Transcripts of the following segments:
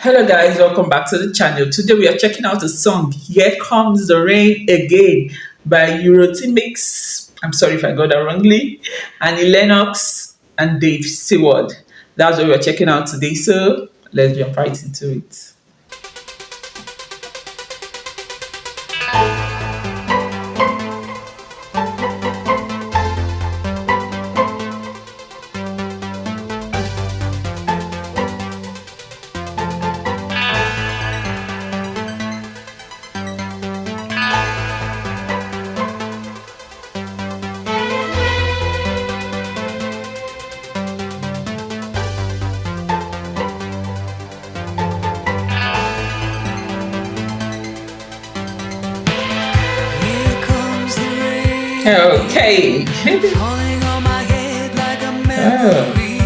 Hello guys, welcome back to the channel. Today we are checking out the song Here Comes the Rain Again by Eurythmics. I'm sorry if I got that wrongly. And Lennox and Dave Stewart. That's what we're checking out today. So let's jump right into it. Okay. Falling on my head like a Oh. memory,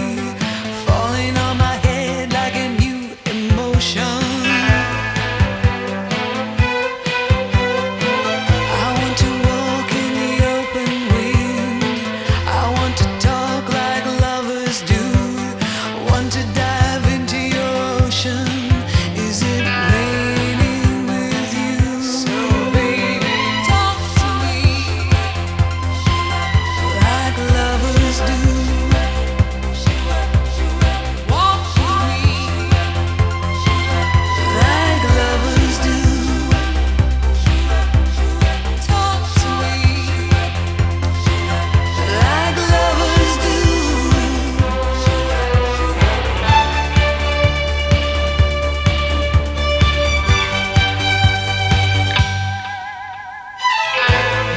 falling on my head like a new emotion. I want to walk in the open wind. I want to talk like lovers do. Want to dive into your ocean. Is it raining with you? So baby, talk to me like lovers do. Walk with me like lovers do. Talk to me like lovers do.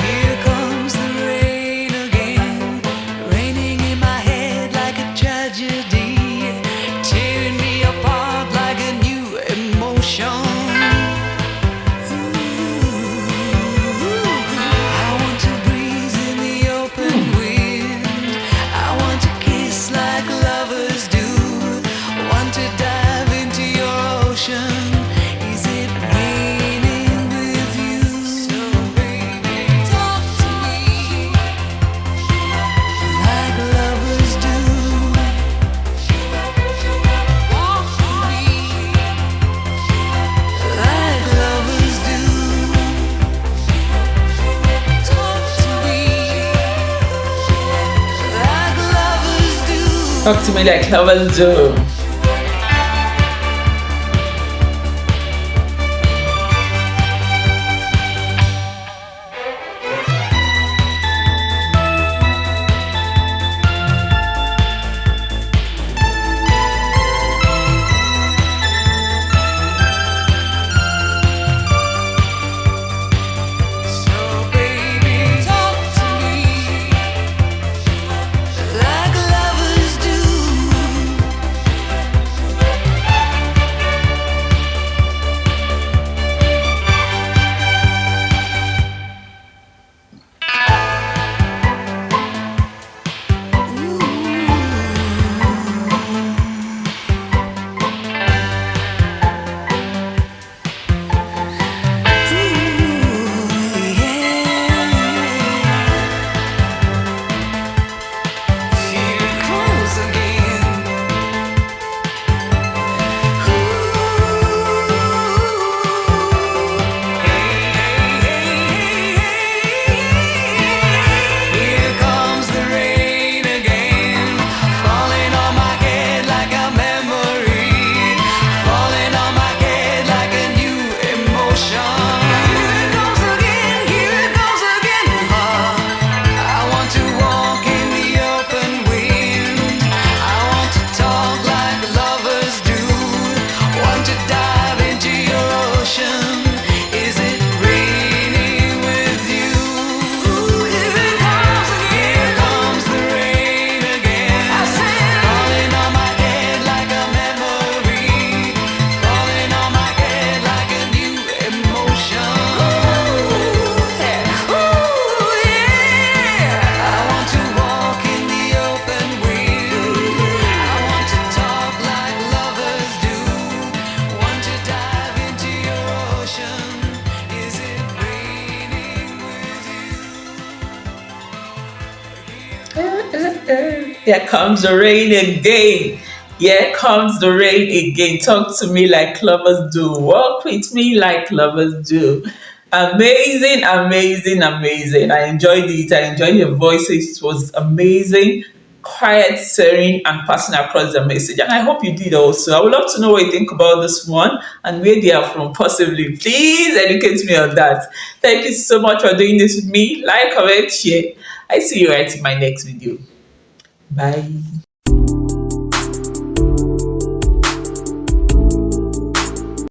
Here comes the rain again, raining in my head like a tragedy, tearing me apart like a new emotion. I want to breathe in the open wind. I want to kiss like lovers do. Want to dive into your ocean. Is it raining with you? So baby, talk to me like lovers do. Walk with me like lovers do. Talk to me like lovers do. Talk to me like lovers do. So baby, talk to me like lovers do. Here it comes again. Here comes the rain again, falling on my head like a memory, falling on my head like a new emotion. Here it comes again, here it comes again. I want to walk in the open wind. I want to talk like lovers do. Want to dive into your ocean. Is it raining with you? Here comes the rain again. Falling on my head like a memory, falling on my head like a new emotion. Ooh, yeah. I want to walk in the open wind. I want to talk like lovers do. Want to dive into your ocean. Is it raining with you? Here comes the rain again. Here comes the rain again. Talk to me like lovers do. Walk with me like lovers do. Amazing, amazing, amazing. I enjoyed it. I enjoyed your voices. It was amazing, quiet, serene, and passing across the message. And I hope you did also. I would love to know what you think about this one and where they are from, possibly. Please educate me on that. Thank you so much for doing this with me. Like, comment, share. I see you right in my next video. Bye.